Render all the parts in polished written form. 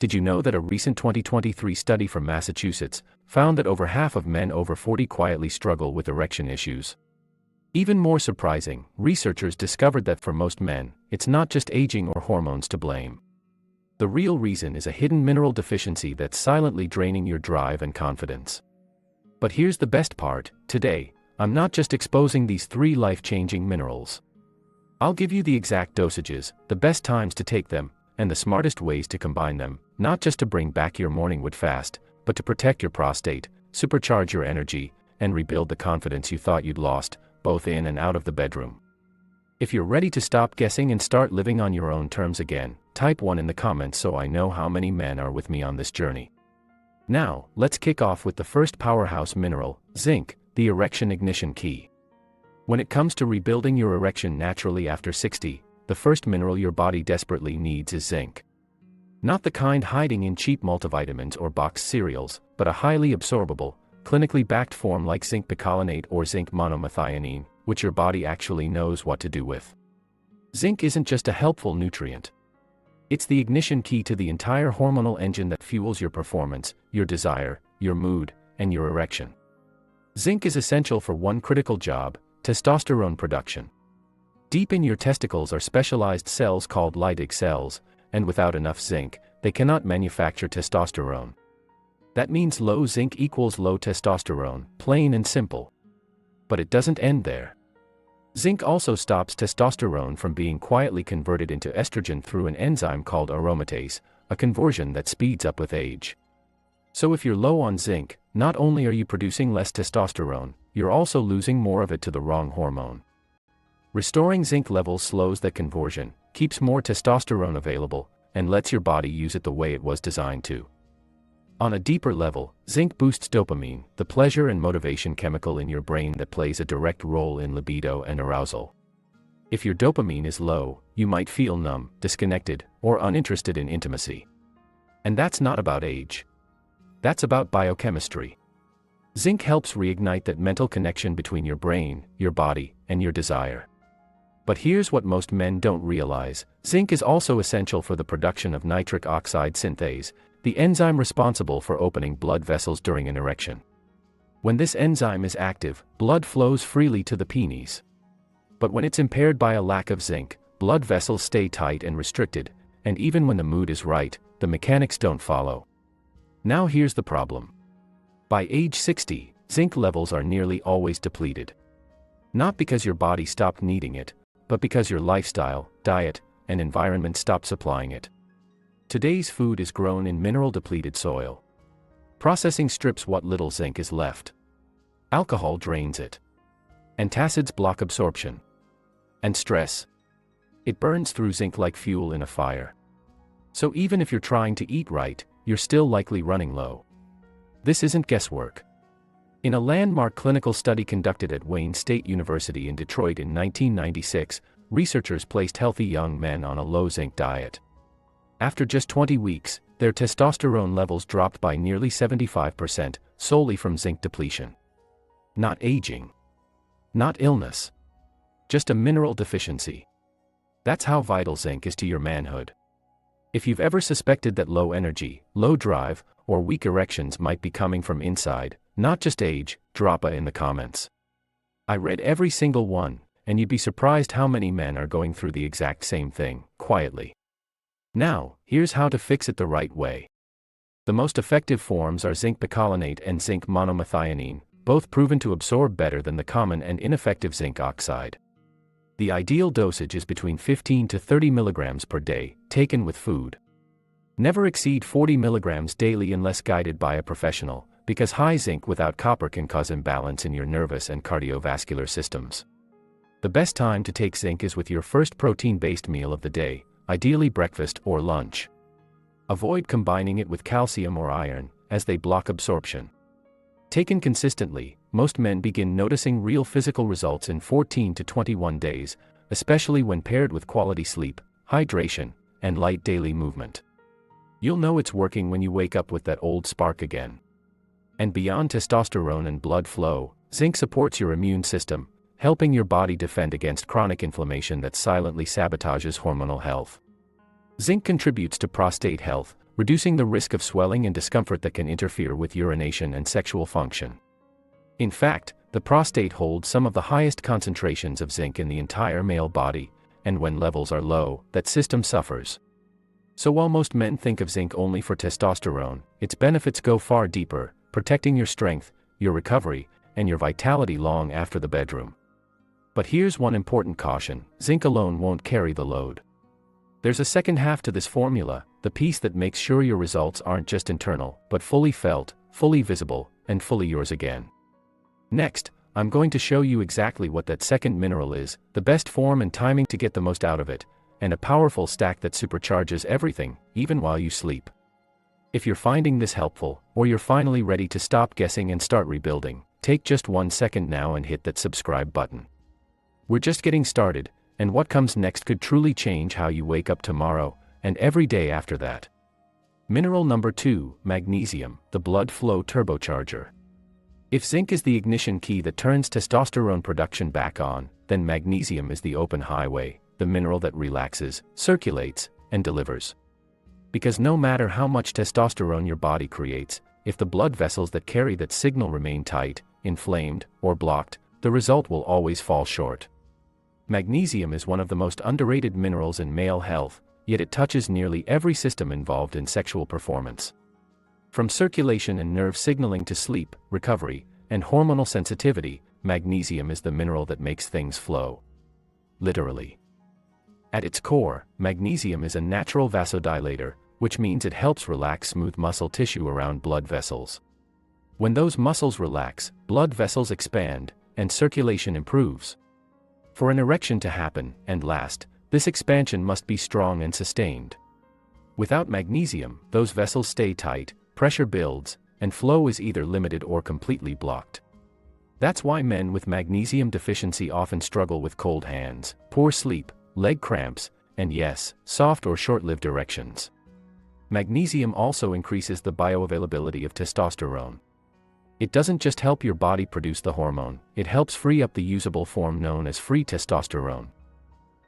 Did you know that a recent 2023 study from Massachusetts found that over half of men over 40 quietly struggle with erection issues? Even more surprising, researchers discovered that for most men, it's not just aging or hormones to blame. The real reason is a hidden mineral deficiency that's silently draining your drive and confidence. But here's the best part: today, I'm not just exposing these 3 life-changing minerals. I'll give you the exact dosages, the best times to take them, and the smartest ways to combine them, not just to bring back your morning wood fast, but to protect your prostate, supercharge your energy, and rebuild the confidence you thought you'd lost, both in and out of the bedroom. If you're ready to stop guessing and start living on your own terms again, type 1 in the comments so I know how many men are with me on this journey. Now, let's kick off with the first powerhouse mineral, zinc, the erection ignition key. When it comes to rebuilding your erection naturally after 60, the first mineral your body desperately needs is zinc. Not the kind hiding in cheap multivitamins or boxed cereals, but a highly absorbable, clinically backed form like zinc picolinate or zinc monomethionine, which your body actually knows what to do with. Zinc isn't just a helpful nutrient. It's the ignition key to the entire hormonal engine that fuels your performance, your desire, your mood, and your erection. Zinc is essential for one critical job: testosterone production. Deep in your testicles are specialized cells called Leydig cells, and without enough zinc, they cannot manufacture testosterone. That means low zinc equals low testosterone, plain and simple. But it doesn't end there. Zinc also stops testosterone from being quietly converted into estrogen through an enzyme called aromatase, a conversion that speeds up with age. So if you're low on zinc, not only are you producing less testosterone, you're also losing more of it to the wrong hormone. Restoring zinc levels slows that conversion, keeps more testosterone available, and lets your body use it the way it was designed to. On a deeper level, zinc boosts dopamine, the pleasure and motivation chemical in your brain that plays a direct role in libido and arousal. If your dopamine is low, you might feel numb, disconnected, or uninterested in intimacy. And that's not about age. That's about biochemistry. Zinc helps reignite that mental connection between your brain, your body, and your desire. But here's what most men don't realize: zinc is also essential for the production of nitric oxide synthase, the enzyme responsible for opening blood vessels during an erection. When this enzyme is active, blood flows freely to the penis. But when it's impaired by a lack of zinc, blood vessels stay tight and restricted, and even when the mood is right, the mechanics don't follow. Now here's the problem. By age 60, zinc levels are nearly always depleted. Not because your body stopped needing it, but because your lifestyle, diet, and environment stopped supplying it. Today's food is grown in mineral-depleted soil. Processing strips what little zinc is left. Alcohol drains it. Antacids block absorption. And stress. It burns through zinc like fuel in a fire. So even if you're trying to eat right, you're still likely running low. This isn't guesswork. In a landmark clinical study conducted at Wayne State University in Detroit in 1996, researchers placed healthy young men on a low zinc diet. After just 20 weeks, their testosterone levels dropped by nearly 75%, solely from zinc depletion. Not aging. Not illness. Just a mineral deficiency. That's how vital zinc is to your manhood. If you've ever suspected that low energy, low drive, or weak erections might be coming from inside, not just age, drop a in the comments. I read every single one, and you'd be surprised how many men are going through the exact same thing, quietly. Now, here's how to fix it the right way. The most effective forms are zinc picolinate and zinc monomethionine, both proven to absorb better than the common and ineffective zinc oxide. The ideal dosage is between 15 to 30 milligrams per day, taken with food. Never exceed 40 milligrams daily unless guided by a professional, because high zinc without copper can cause imbalance in your nervous and cardiovascular systems. The best time to take zinc is with your first protein-based meal of the day, ideally breakfast or lunch. Avoid combining it with calcium or iron, as they block absorption. Taken consistently, most men begin noticing real physical results in 14 to 21 days, especially when paired with quality sleep, hydration, and light daily movement. You'll know it's working when you wake up with that old spark again. And beyond testosterone and blood flow, zinc supports your immune system, helping your body defend against chronic inflammation that silently sabotages hormonal health. Zinc contributes to prostate health, reducing the risk of swelling and discomfort that can interfere with urination and sexual function. In fact, the prostate holds some of the highest concentrations of zinc in the entire male body, and when levels are low, that system suffers. So while most men think of zinc only for testosterone, its benefits go far deeper, protecting your strength, your recovery, and your vitality long after the bedroom. But here's one important caution: zinc alone won't carry the load. There's a second half to this formula, the piece that makes sure your results aren't just internal, but fully felt, fully visible, and fully yours again. Next, I'm going to show you exactly what that second mineral is, the best form and timing to get the most out of it, and a powerful stack that supercharges everything, even while you sleep. If you're finding this helpful, or you're finally ready to stop guessing and start rebuilding, take just 1 second now and hit that subscribe button. We're just getting started, and what comes next could truly change how you wake up tomorrow, and every day after that. Mineral number 2, magnesium, the blood flow turbocharger. If zinc is the ignition key that turns testosterone production back on, then magnesium is the open highway, the mineral that relaxes, circulates, and delivers. Because no matter how much testosterone your body creates, if the blood vessels that carry that signal remain tight, inflamed, or blocked, the result will always fall short. Magnesium is one of the most underrated minerals in male health, yet it touches nearly every system involved in sexual performance. From circulation and nerve signaling to sleep, recovery, and hormonal sensitivity, magnesium is the mineral that makes things flow. Literally. At its core, magnesium is a natural vasodilator, which means it helps relax smooth muscle tissue around blood vessels. When those muscles relax, blood vessels expand, and circulation improves. For an erection to happen and last, this expansion must be strong and sustained. Without magnesium, those vessels stay tight, pressure builds, and flow is either limited or completely blocked. That's why men with magnesium deficiency often struggle with cold hands, poor sleep, leg cramps, and yes, soft or short-lived erections. Magnesium also increases the bioavailability of testosterone. It doesn't just help your body produce the hormone, it helps free up the usable form known as free testosterone.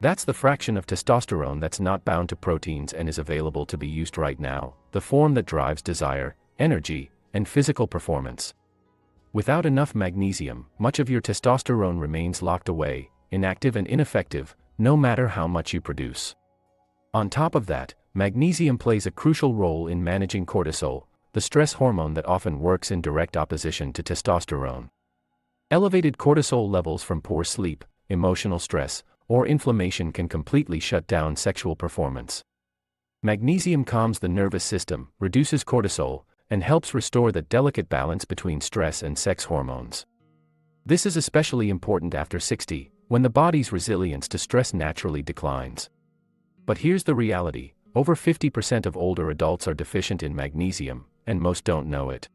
That's the fraction of testosterone that's not bound to proteins and is available to be used right now, the form that drives desire, energy, and physical performance. Without enough magnesium, much of your testosterone remains locked away, inactive and ineffective, no matter how much you produce. On top of that, magnesium plays a crucial role in managing cortisol, the stress hormone that often works in direct opposition to testosterone. Elevated cortisol levels from poor sleep, emotional stress, or inflammation can completely shut down sexual performance. Magnesium calms the nervous system, reduces cortisol, and helps restore the delicate balance between stress and sex hormones. This is especially important after 60, when the body's resilience to stress naturally declines. But here's the reality: over 50% of older adults are deficient in magnesium, and most don't know it.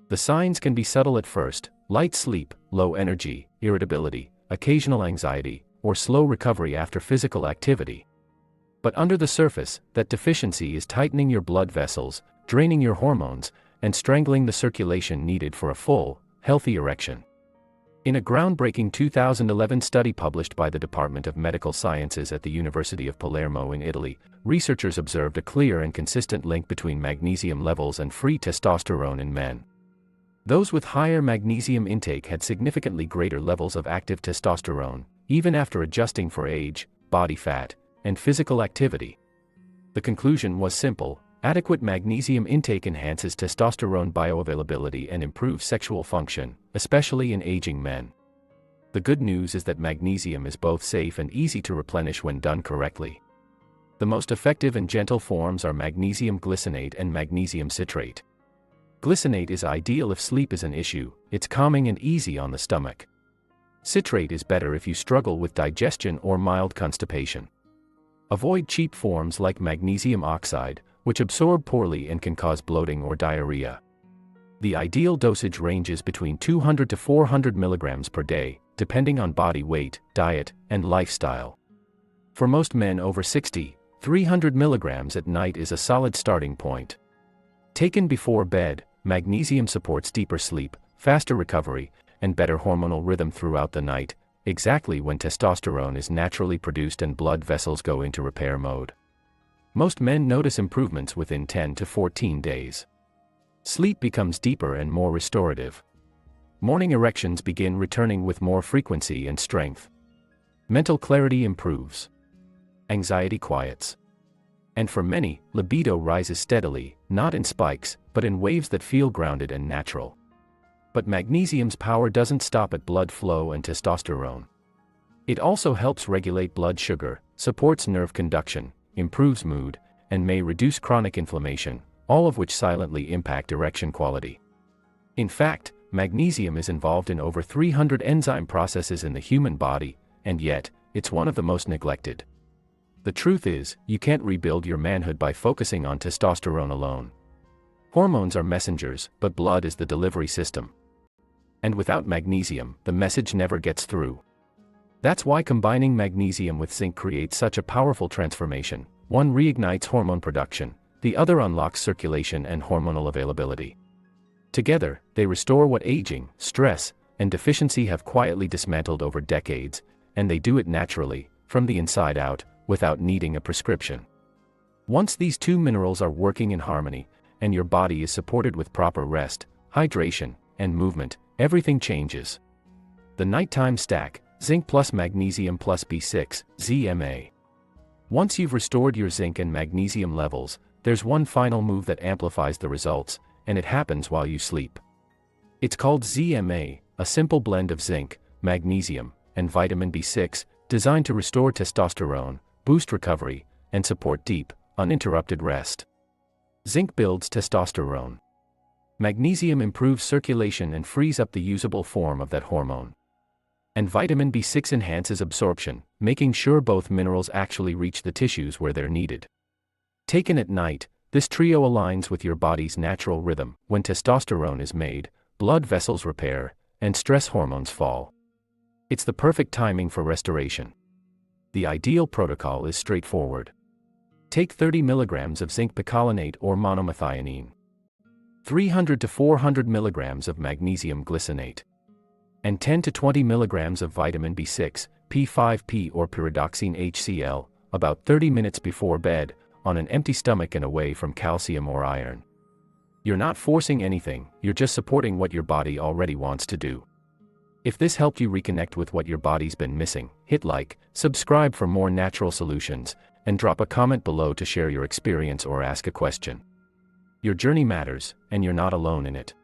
The signs can be subtle at first: light sleep, low energy, irritability, occasional anxiety, or slow recovery after physical activity. But under the surface, that deficiency is tightening your blood vessels, draining your hormones, and strangling the circulation needed for a full, healthy erection. In a groundbreaking 2011 study published by the Department of Medical Sciences at the University of Palermo in Italy, researchers observed a clear and consistent link between magnesium levels and free testosterone in men. Those with higher magnesium intake had significantly greater levels of active testosterone, even after adjusting for age, body fat, and physical activity. The conclusion was simple: adequate magnesium intake enhances testosterone bioavailability and improves sexual function, especially in aging men. The good news is that magnesium is both safe and easy to replenish when done correctly. The most effective and gentle forms are magnesium glycinate and magnesium citrate. Glycinate is ideal if sleep is an issue; it's calming and easy on the stomach. Citrate is better if you struggle with digestion or mild constipation. Avoid cheap forms like magnesium oxide, which absorb poorly and can cause bloating or diarrhea. The ideal dosage ranges between 200 to 400 milligrams per day, depending on body weight, diet, and lifestyle. For most men over 60, 300 milligrams at night is a solid starting point. Taken before bed, magnesium supports deeper sleep, faster recovery, and better hormonal rhythm throughout the night, exactly when testosterone is naturally produced and blood vessels go into repair mode. Most men notice improvements within 10 to 14 days. Sleep becomes deeper and more restorative. Morning erections begin returning with more frequency and strength. Mental clarity improves. Anxiety quiets. And for many, libido rises steadily, not in spikes, but in waves that feel grounded and natural. But magnesium's power doesn't stop at blood flow and testosterone. It also helps regulate blood sugar, supports nerve conduction, improves mood, and may reduce chronic inflammation, all of which silently impact erection quality. In fact, magnesium is involved in over 300 enzyme processes in the human body, and yet, it's one of the most neglected. The truth is, you can't rebuild your manhood by focusing on testosterone alone. Hormones are messengers, but blood is the delivery system. And without magnesium, the message never gets through. That's why combining magnesium with zinc creates such a powerful transformation. One reignites hormone production, the other unlocks circulation and hormonal availability. Together, they restore what aging, stress, and deficiency have quietly dismantled over decades, and they do it naturally, from the inside out, without needing a prescription. Once these two minerals are working in harmony, and your body is supported with proper rest, hydration, and movement, everything changes. The nighttime stack, zinc plus magnesium plus B6, ZMA. Once you've restored your zinc and magnesium levels, there's one final move that amplifies the results, and it happens while you sleep. It's called ZMA, a simple blend of zinc, magnesium, and vitamin B6, designed to restore testosterone, boost recovery, and support deep, uninterrupted rest. Zinc builds testosterone. Magnesium improves circulation and frees up the usable form of that hormone. And vitamin B6 enhances absorption, making sure both minerals actually reach the tissues where they're needed. Taken at night, this trio aligns with your body's natural rhythm. When testosterone is made, blood vessels repair, and stress hormones fall. It's the perfect timing for restoration. The ideal protocol is straightforward. Take 30 mg of zinc picolinate or monomethionine, 300 to 400 mg of magnesium glycinate, and 10 to 20 mg of vitamin B6, P5P or pyridoxine HCl, about 30 minutes before bed, on an empty stomach and away from calcium or iron. You're not forcing anything, you're just supporting what your body already wants to do. If this helped you reconnect with what your body's been missing, hit like, subscribe for more natural solutions, and drop a comment below to share your experience or ask a question. Your journey matters, and you're not alone in it.